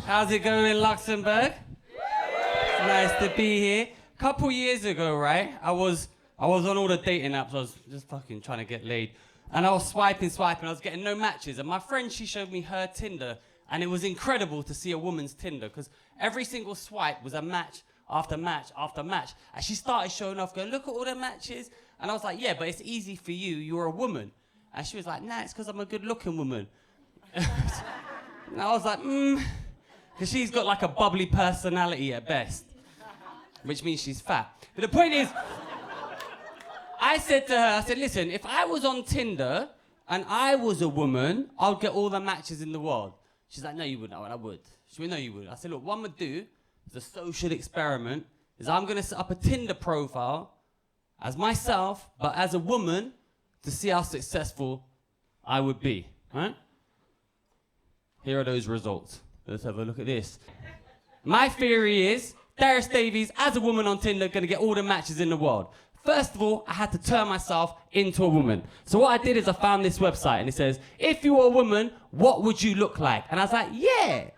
How's it going in Luxembourg? It's nice to be here. A couple years ago, right, I was on all the dating apps. I was just fucking trying to get laid. And I was swiping. I was getting no matches. And my friend, she showed me her Tinder. And it was incredible to see a woman's Tinder, because every single swipe was a match after match after match. And she started showing off, going, look at all the matches. And I was like, yeah, but it's easy for you. You're a woman. And she was like, nah, it's because I'm a good-looking woman. And I was like, because she's got like a bubbly personality at best, which means she's fat. But the point is, I said to her, listen, if I was on Tinder and I was a woman, I'd get all the matches in the world. She's like, no, you wouldn't. I would. She went, no, you wouldn't. I said, look, what I'm going to do is a social experiment, is I'm going to set up a Tinder profile as myself, but as a woman, to see how successful I would be, right? Here are those results. Let's have a look at this. My theory is, Darius Davies, as a woman on Tinder, going to get all the matches in the world. First of all, I had to turn myself into a woman. So what I did is I found this website, and it says, if you were a woman, what would you look like? And I was like, yeah.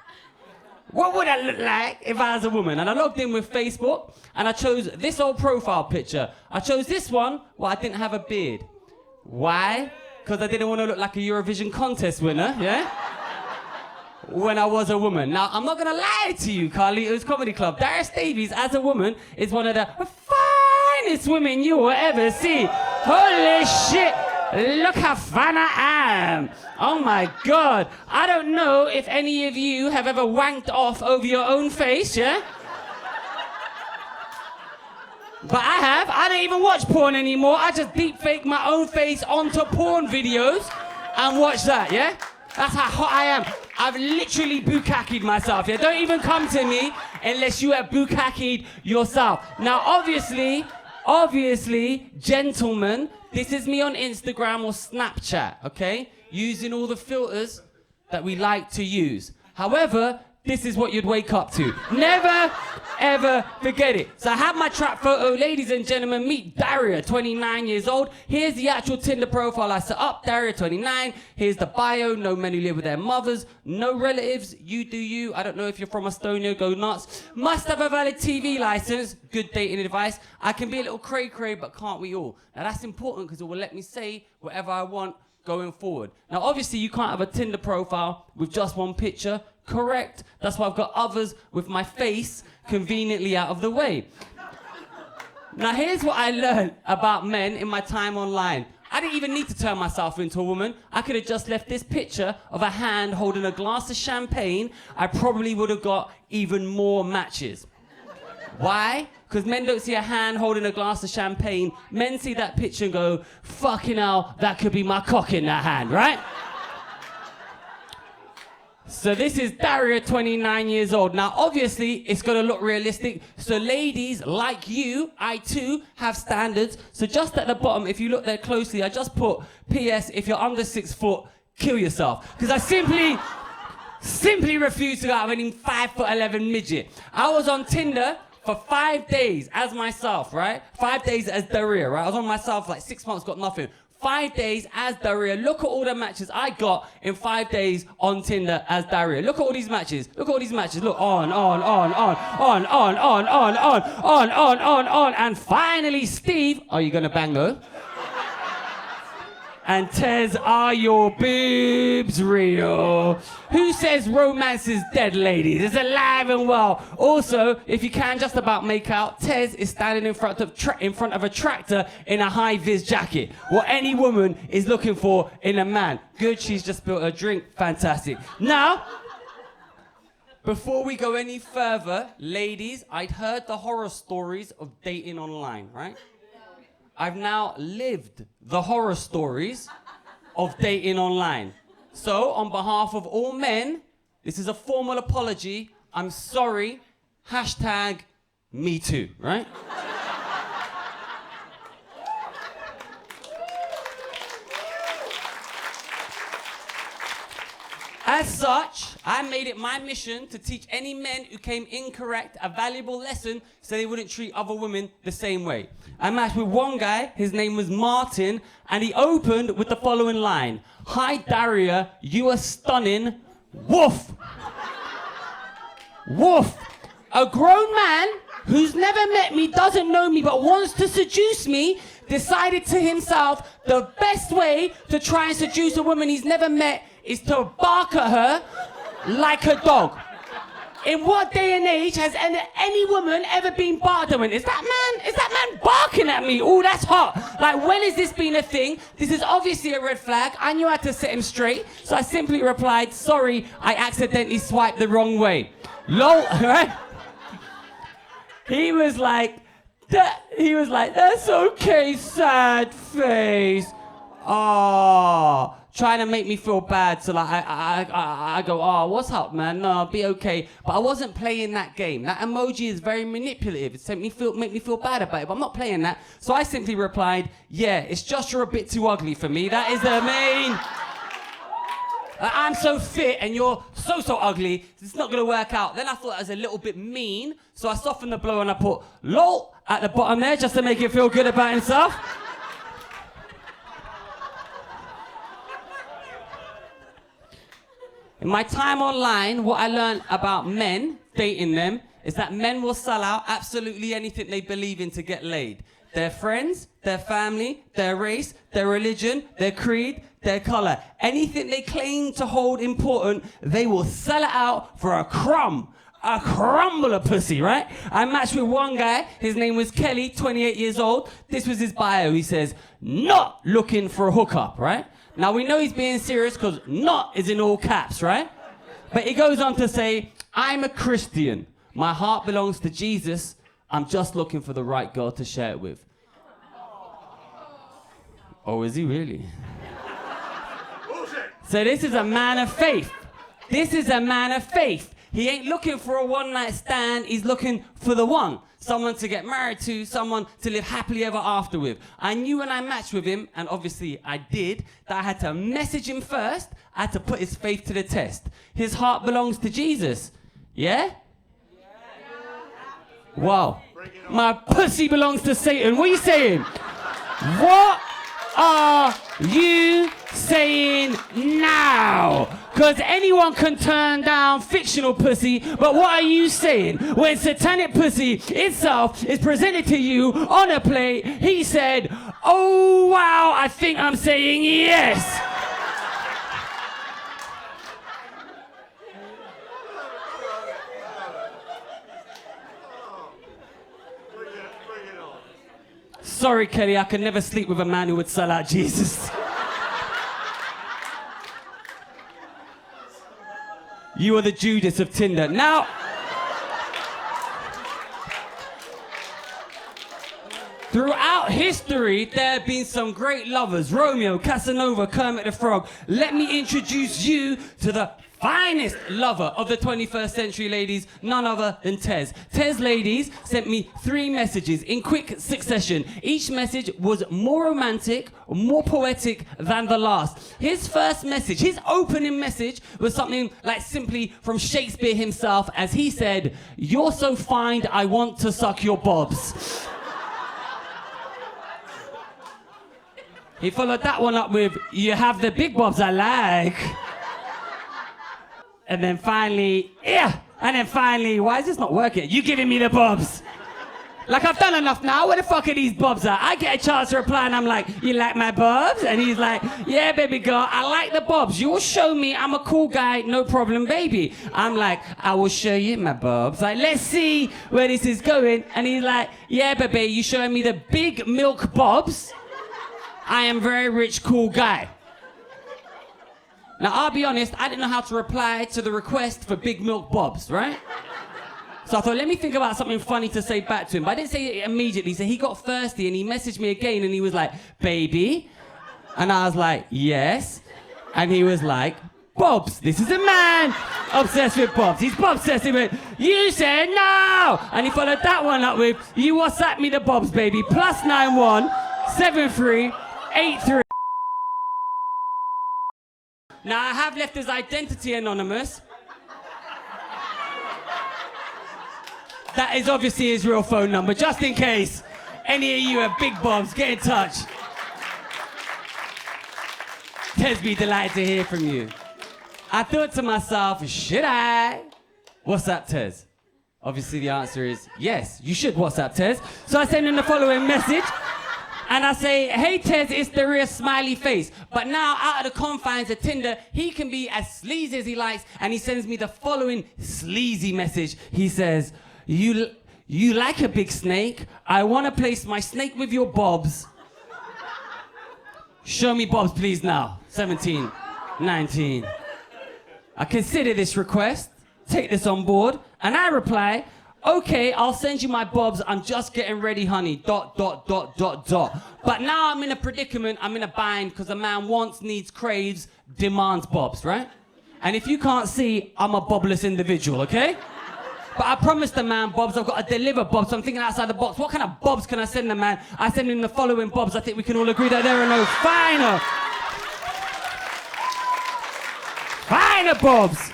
What would I look like if I was a woman? And I logged in with Facebook, and I chose this old profile picture. I chose this one, well, I didn't have a beard. Why? Because I didn't want to look like a Eurovision contest winner, yeah? When I was a woman. Now, I'm not going to lie to you, Carlito's Comedy Club. Darius Davies, as a woman, is one of the finest women you will ever see. Holy shit! Look how fine I am. Oh my God. I don't know if any of you have ever wanked off over your own face, yeah? But I have. I don't even watch porn anymore. I just deep fake my own face onto porn videos and watch that, yeah? That's how hot I am. I've literally bukkakied myself, yeah? Don't even come to me unless you have bukkakied yourself. Now, obviously, gentlemen, this is me on Instagram or Snapchat, okay? Using all the filters that we like to use. However, this is what you'd wake up to. Never, ever forget it. So I have my trap photo. Ladies and gentlemen, meet Daria, 29 years old. Here's the actual Tinder profile I set up. Daria, 29. Here's the bio. No men who live with their mothers. No relatives. You do you. I don't know if you're from Estonia. Go nuts. Must have a valid TV license. Good dating advice. I can be a little cray-cray, but can't we all? Now that's important because it will let me say whatever I want going forward. Now obviously you can't have a Tinder profile with just one picture. Correct. That's why I've got others with my face conveniently out of the way. Now, here's what I learned about men in my time online. I didn't even need to turn myself into a woman. I could have just left this picture of a hand holding a glass of champagne. I probably would have got even more matches. Why? Because men don't see a hand holding a glass of champagne. Men see that picture and go, fucking hell, that could be my cock in that hand, right? So this is Daria, 29 years old. Now, obviously, it's going to look realistic. So ladies like you, I too, have standards. So just at the bottom, if you look there closely, I just put, P.S. if you're under 6 foot, kill yourself. Because I simply refuse to go out with any 5'11" midget. I was on Tinder for 5 days as myself, right? 5 days as Daria, right? I was on myself like 6 months, got nothing. 5 days as Daria. Look at all the matches I got in 5 days on Tinder as Daria. Look at all these matches. Look at all these matches. Look, on. And finally, Steve, are you gonna bang though? And Tez, are your boobs real? Who says romance is dead, ladies? It's alive and well. Also, if you can just about make out, Tez is standing in front of a tractor in a high-vis jacket. What any woman is looking for in a man. Good, she's just built a drink. Fantastic. Now, before we go any further, ladies, I'd heard the horror stories of dating online, right? I've now lived the horror stories of dating online. So, on behalf of all men, this is a formal apology. I'm sorry. Hashtag me too, right? As such, I made it my mission to teach any men who came incorrect a valuable lesson so they wouldn't treat other women the same way. I matched with one guy, his name was Martin, and he opened with the following line. Hi Daria, you are stunning. Woof! Woof. A grown man who's never met me, doesn't know me, but wants to seduce me, decided to himself the best way to try and seduce a woman he's never met is to bark at her like a dog. In what day and age has any woman ever been barked at? Is that man barking at me? Oh, that's hot. Like, when has this been a thing? This is obviously a red flag. I knew I had to set him straight, so I simply replied, sorry, I accidentally swiped the wrong way. Lol, right? He was like, that's okay, sad face. Oh, trying to make me feel bad. So like, I go, oh, what's up, man? No, be okay. But I wasn't playing that game. That emoji is very manipulative. It's make me feel bad about it. But I'm not playing that. So I simply replied, yeah, it's just you're a bit too ugly for me. That is the main. I'm so fit and you're so ugly, it's not gonna work out. Then I thought it was a little bit mean, so I softened the blow and I put lol at the bottom there just to make it feel good about himself. In my time online, what I learned about men, dating them, is that men will sell out absolutely anything they believe in to get laid. Their friends, their family, their race, their religion, their creed, their colour. Anything they claim to hold important, they will sell it out for a crumb. A crumble of pussy, right? I matched with one guy, his name was Kelly, 28 years old. This was his bio. He says, not looking for a hookup, right? Now we know he's being serious because not is in all caps, right? But he goes on to say, I'm a Christian. My heart belongs to Jesus. I'm just looking for the right girl to share it with. Oh, is he really? So this is a man of faith. This is a man of faith. He ain't looking for a one-night stand. He's looking for the one. Someone to get married to, someone to live happily ever after with. I knew when I matched with him, and obviously I did, that I had to message him first. I had to put his faith to the test. His heart belongs to Jesus. Yeah? Wow. My pussy belongs to Satan. What are you saying? What are you saying now? Because anyone can turn down fictional pussy, but what are you saying? When satanic pussy itself is presented to you on a plate, he said, oh wow, I think I'm saying yes. Sorry, Kelly, I could never sleep with a man who would sell out Jesus. You are the Judas of Tinder. Now, throughout history, there have been some great lovers. Romeo, Casanova, Kermit the Frog. Let me introduce you to the finest lover of the 21st century, ladies, none other than Tez. Tez, ladies, sent me 3 messages in quick succession. Each message was more romantic, more poetic than the last. His first message, his opening message, was something like simply from Shakespeare himself, as he said, "You're so fine, I want to suck your bobs." He followed that one up with, "You have the big bobs I like." And then finally, why is this not working? You giving me the bobs. Like, I've done enough now, where the fuck are these bobs at? I get a chance to reply and I'm like, you like my bobs? And he's like, yeah, baby girl, I like the bobs. You'll show me I'm a cool guy, no problem, baby. I'm like, I will show you my bobs. Like, let's see where this is going. And he's like, yeah, baby, you showing me the big milk bobs? I am very rich, cool guy. Now, I'll be honest, I didn't know how to reply to the request for big milk bobs, right? So I thought, let me think about something funny to say back to him. But I didn't say it immediately, so he got thirsty and he messaged me again and he was like, baby? And I was like, yes. And he was like, bobs. This is a man obsessed with bobs. He's obsessed with, you said no! And he followed that one up with, you WhatsApp me the bobs, baby. +91 73 83. Now, I have left his identity anonymous. That is obviously his real phone number, just in case any of you have big bobs, get in touch. Tez, be delighted to hear from you. I thought to myself, should I WhatsApp Tez. Obviously the answer is yes, you should WhatsApp Tez. So I send him the following message. And I say, hey Tez, it's Daria smiley face. But now, out of the confines of Tinder, he can be as sleazy as he likes, and he sends me the following sleazy message. He says, you like a big snake. I want to place my snake with your bobs. Show me bobs, please, now. 17, 19. I consider this request, take this on board, and I reply, okay, I'll send you my bobs. I'm just getting ready, honey. ... But now I'm in a predicament. I'm in a bind because a man wants, needs, craves, demands bobs, right? And if you can't see, I'm a bobless individual, okay? But I promised the man bobs. I've got to deliver bobs. So I'm thinking outside the box. What kind of bobs can I send the man? I send him the following bobs. I think we can all agree that there are no finer bobs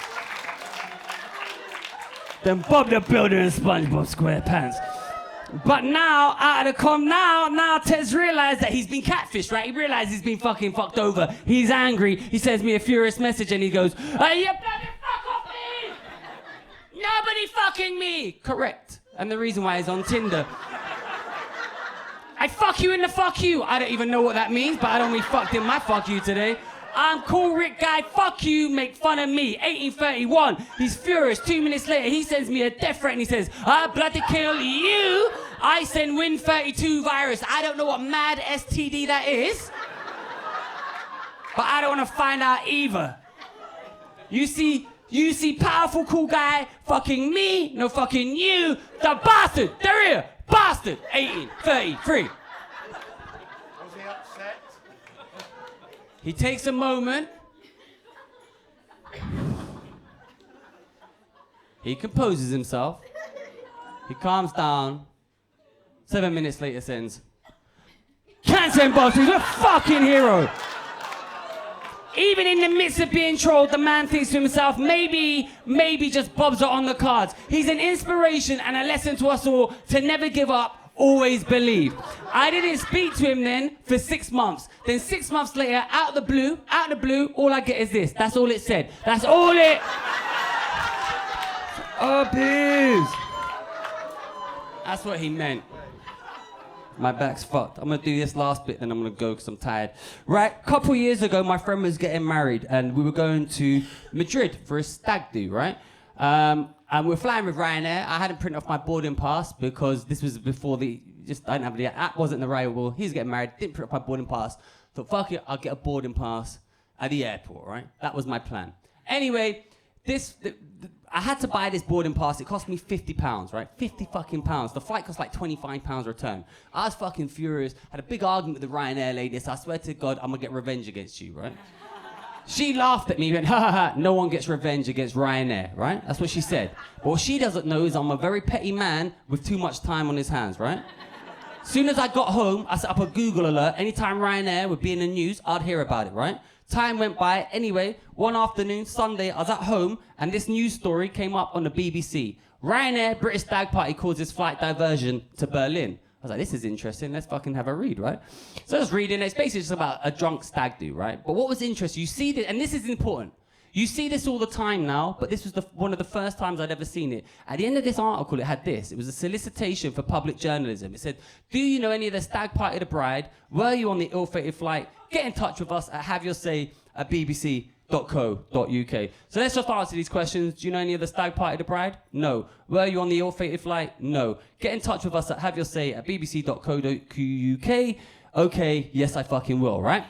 than Bob the Builder and SpongeBob SquarePants. But now, out of the now Tez realised that he's been catfished, right? He realised he's been fucking fucked over. He's angry. He sends me a furious message and he goes, "Hey, you bloody fuck off me! Nobody fucking me!" Correct. And the reason why he's on Tinder. I fuck you in the fuck you. I don't even know what that means, but I don't mean fucked in my fuck you today. I'm cool, Rick guy, fuck you, make fun of me. 1831, he's furious. 2 minutes later, he sends me a death threat and he says, I'll bloody kill you. I send Win32 virus. I don't know what mad STD that is. But I don't want to find out either. You see, powerful cool guy, fucking me, no fucking you. The bastard, Daria, bastard, 1833. He takes a moment. He composes himself. He calms down. 7 minutes later sends, "Can't send bobs, he's a fucking hero." Even in the midst of being trolled, the man thinks to himself, maybe just bobs are on the cards. He's an inspiration and a lesson to us all to never give up. Always believe. I didn't speak to him then for 6 months. Then 6 months later, out of the blue, all I get is this. That's all it said. That's all it... Oh, please. That's what he meant. My back's fucked. I'm gonna do this last bit, then I'm gonna go because I'm tired. Right, a couple years ago, my friend was getting married and we were going to Madrid for a stag do, right? And we're flying with Ryanair. I hadn't printed off my boarding pass because this was before I didn't have the app, wasn't the right well. He's getting married, didn't print off my boarding pass. Thought, fuck it, I'll get a boarding pass at the airport, right? That was my plan. Anyway, I had to buy this boarding pass. It cost me £50, right? 50 fucking pounds. The flight cost like £25 return. I was fucking furious. Had a big argument with the Ryanair lady. So I swear to God, I'm gonna get revenge against you, right? She laughed at me and went, ha ha ha, no one gets revenge against Ryanair, right? That's what she said. But what she doesn't know is I'm a very petty man with too much time on his hands, right? Soon as I got home, I set up a Google alert. Anytime Ryanair would be in the news, I'd hear about it, right? Time went by. Anyway, one afternoon, Sunday, I was at home and this news story came up on the BBC. Ryanair British stag party causes flight diversion to Berlin. I was like, this is interesting, let's fucking have a read, right? So I was reading, it's basically just about a drunk stag do, right? But what was interesting, you see this, and this is important, you see this all the time now, but this was one of the first times I'd ever seen it. At the end of this article, it had this. It was a solicitation for public journalism. It said, do you know any of the stag party of the bride? Were you on the ill-fated flight? Get in touch with us at haveyourSay@bbc.co.uk. So let's just answer these questions. Do you know any of the stag party of the bride? No. Were you on the ill-fated flight? No. Get in touch with us at haveyourSay@bbc.co.uk. Okay, yes, I fucking will, right?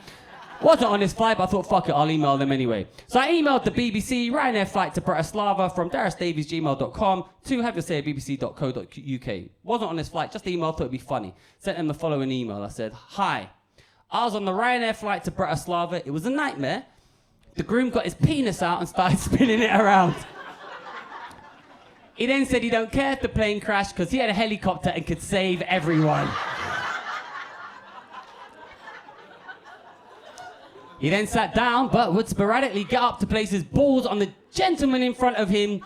Wasn't on this flight, but I thought, fuck it, I'll email them anyway. So I emailed the BBC, Ryanair flight to Bratislava from dariusdavies@gmail.com to haveyourSay@bbc.co.uk. Wasn't on this flight, just emailed, thought it'd be funny. Sent them the following email. I said, hi. I was on the Ryanair flight to Bratislava. It was a nightmare. The groom got his penis out and started spinning it around. He then said he don't care if the plane crashed because he had a helicopter and could save everyone. He then sat down, but would sporadically get up to place his balls on the gentleman in front of him,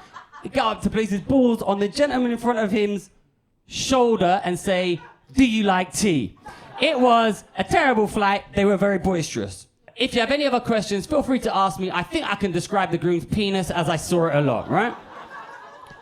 shoulder and say, do you like tea? It was a terrible flight. They were very boisterous. If you have any other questions, feel free to ask me. I think I can describe the groom's penis as I saw it a lot, right?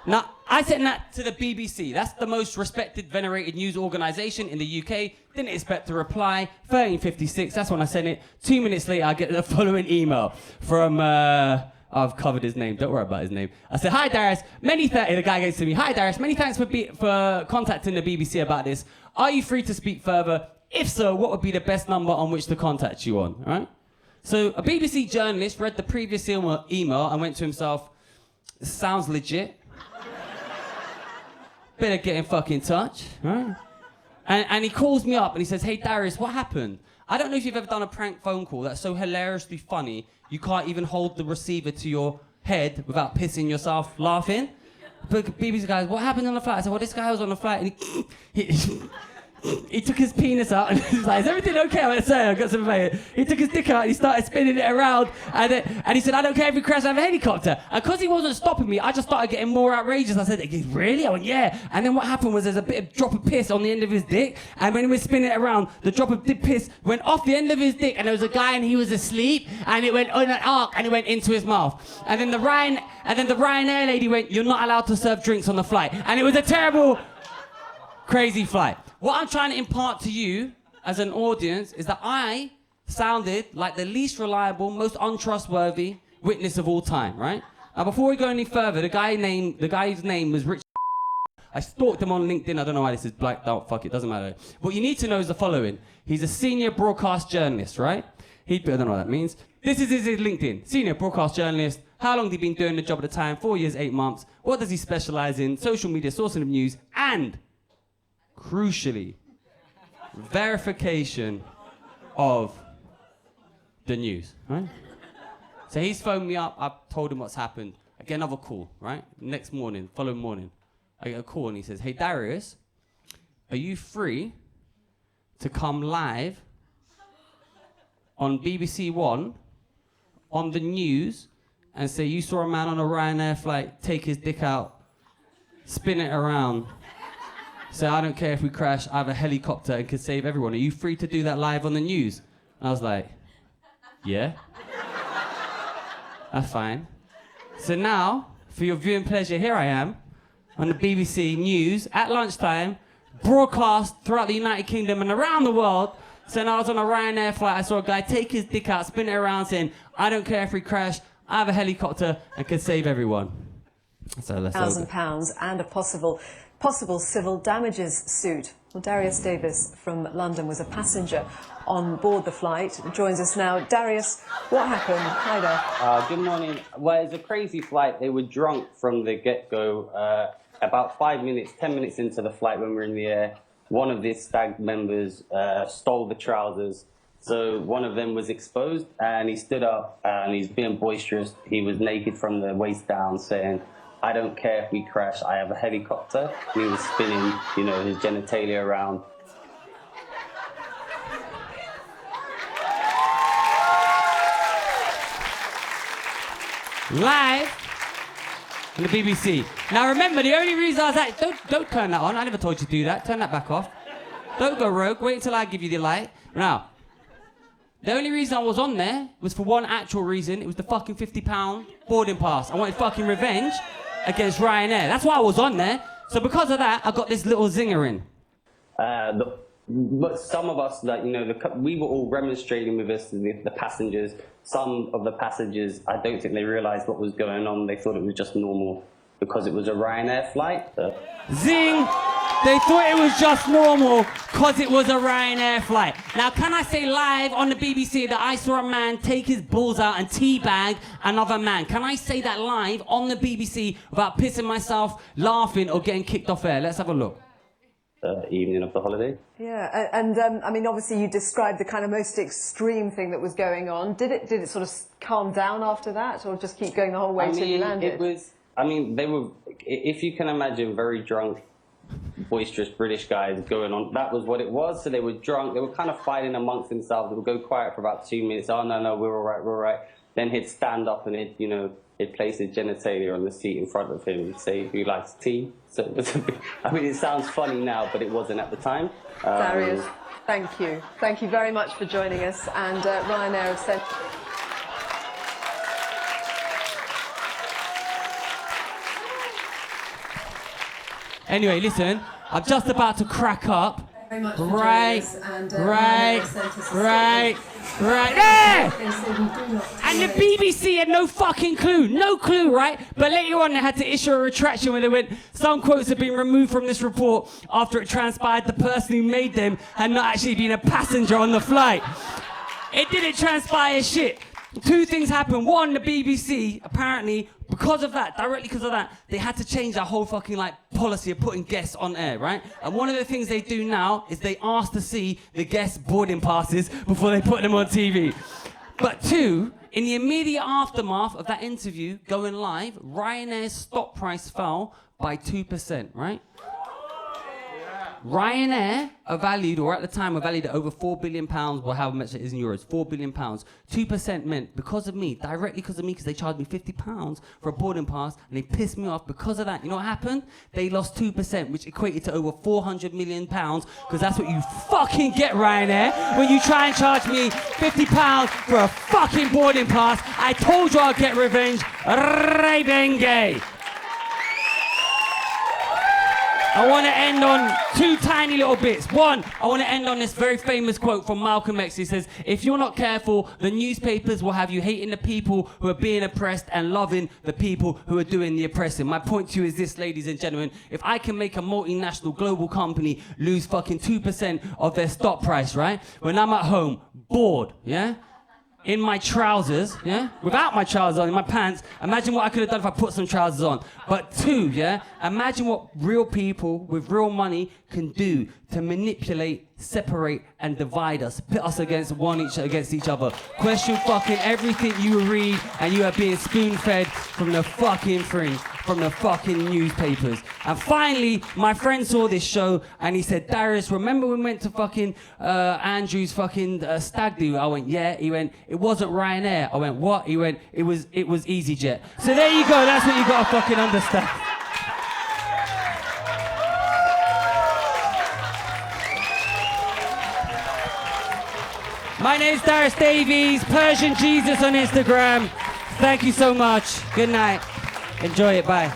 Now, I sent that to the BBC. That's the most respected, venerated news organisation in the UK. Didn't expect a reply. 13:56, that's when I sent it. 2 minutes later, I get the following email from, I've covered his name, don't worry about his name. I said, hi Darius, the guy goes to me, hi Darius, many thanks for contacting the BBC about this. Are you free to speak further? If so, what would be the best number on which to contact you on, all right? So a BBC journalist read the previous email and went to himself, sounds legit. Better get in fucking touch, right? And he calls me up and he says, hey Darius, what happened? I don't know if you've ever done a prank phone call that's so hilariously funny you can't even hold the receiver to your head without pissing yourself laughing. But BBC guys, what happened on the flight? I said, well, this guy was on the flight and he took his penis out and he was like, is everything okay? I went, sorry, I got some information. He took his dick out and he started spinning it around and he said, I don't care if we crash, I have a helicopter. And because he wasn't stopping me, I just started getting more outrageous. I said, really? I went, yeah. And then what happened was there's a bit of drop of piss on the end of his dick, and when he was spinning it around, the drop of piss went off the end of his dick, and there was a guy and he was asleep, and it went on an arc and it went into his mouth. And then the Ryanair lady went, you're not allowed to serve drinks on the flight. And it was a terrible, crazy flight. What I'm trying to impart to you as an audience is that I sounded like the least reliable, most untrustworthy witness of all time, right? Now, before we go any further, the guy's name was Rich. I stalked him on LinkedIn. I don't know why this is blacked out. Fuck it, doesn't matter. What you need to know is the following. He's a senior broadcast journalist, right? I don't know what that means. This is his LinkedIn. Senior broadcast journalist. How long has he been doing the job at the time? 4 years, 8 months. What does he specialize in? Social media, sourcing of news, and crucially, verification of the news, right? So he's phoned me up, I've told him what's happened. I get another call, right? Next morning, following morning, I get a call and he says, hey Darius, are you free to come live on BBC One, on the news, and say you saw a man on a Ryanair flight take his dick out, spin it around, say, I don't care if we crash, I have a helicopter and can save everyone. Are you free to do that live on the news? And I was like, yeah. That's fine. So now, for your viewing pleasure, here I am on the BBC News at lunchtime, broadcast throughout the United Kingdom and around the world. So now I was on a Ryanair flight, I saw a guy take his dick out, spin it around, saying, I don't care if we crash, I have a helicopter and can save everyone. So let's £1,000 and a possible civil damages suit. Well, Darius Davies from London was a passenger on board the flight. Joins us now. Darius, what happened? Hi there. Good morning. Well, it's a crazy flight. They were drunk from the get-go. About 10 minutes into the flight when we were in the air, one of the stag members stole the trousers. So one of them was exposed and he stood up and he's being boisterous. He was naked from the waist down saying, I don't care if we crash, I have a helicopter. And he was spinning, his genitalia around. Live on the BBC. Now remember, the only reason I was like, don't turn that on. I never told you to do that. Turn that back off. Don't go rogue. Wait until I give you the light. Now, the only reason I was on there was for one actual reason. It was the fucking £50 boarding pass. I wanted fucking revenge against Ryanair. That's why I was on there. So because of that, I got this little zinger in. But some of us, we were all remonstrating with us, the passengers. Some of the passengers, I don't think they realised what was going on. They thought it was just normal because it was a Ryanair flight. Zing! They thought it was just normal because it was a Ryanair flight. Now, can I say live on the BBC that I saw a man take his balls out and teabag another man? Can I say that live on the BBC without pissing myself, laughing, or getting kicked off air? Let's have a look. Evening of the holiday. Yeah, and I mean, obviously you described the kind of most extreme thing that was going on. Did it sort of calm down after that, or just keep going the whole way till you landed? They were, if you can imagine, very drunk, boisterous British guys going on. That was what it was. So they were drunk. They were kind of fighting amongst themselves. They would go quiet for about 2 minutes. Oh, no, we're all right. Then he'd stand up and he'd place his genitalia on the seat in front of him and say, who likes tea? So it was it sounds funny now, but it wasn't at the time. Darius, thank you. Thank you very much for joining us. And Ryanair have sent... Anyway, listen, I'm just about to crack up. Right there! And the BBC had no fucking clue, right? But later on they had to issue a retraction where they went, some quotes have been removed from this report after it transpired the person who made them had not actually been a passenger on the flight. It didn't transpire shit. Two things happened. One, the BBC, apparently, because of that, directly because of that, they had to change their whole fucking policy of putting guests on air, right? And one of the things they do now is they ask to see the guests' boarding passes before they put them on TV. But two, in the immediate aftermath of that interview going live, Ryanair's stock price fell by 2%, right? Ryanair are valued, or at the time were valued at over £4 billion, or however much it is in euros, £4 billion. 2% meant because of me, directly because of me, because they charged me £50 for a boarding pass, and they pissed me off because of that. You know what happened? They lost 2%, which equated to over £400 million, because that's what you fucking get, Ryanair, when you try and charge me £50 for a fucking boarding pass. I told you I'll get revenge. Rebenge. I want to end on two tiny little bits. One, I want to end on this very famous quote from Malcolm X. He says, if you're not careful, the newspapers will have you hating the people who are being oppressed and loving the people who are doing the oppressing. My point to you is this, ladies and gentlemen. If I can make a multinational global company lose fucking 2% of their stock price, right? When I'm at home, bored, yeah? In my trousers, yeah? Without my trousers on, in my pants, imagine what I could have done if I put some trousers on. But two, yeah? Imagine what real people with real money can do to manipulate, separate, and divide us, pit us against each other. Question fucking everything you read, and you are being spoon-fed from the fucking fringe, from the fucking newspapers. And finally, my friend saw this show, and he said, Darius, remember when we went to fucking Andrew's fucking stag do? I went, yeah. He went, it wasn't Ryanair. I went, what? He went, it was EasyJet. So there you go, that's what you gotta fucking understand. My name's Darius Davies, Persian Jesus on Instagram. Thank you so much. Good night. Enjoy it. Bye.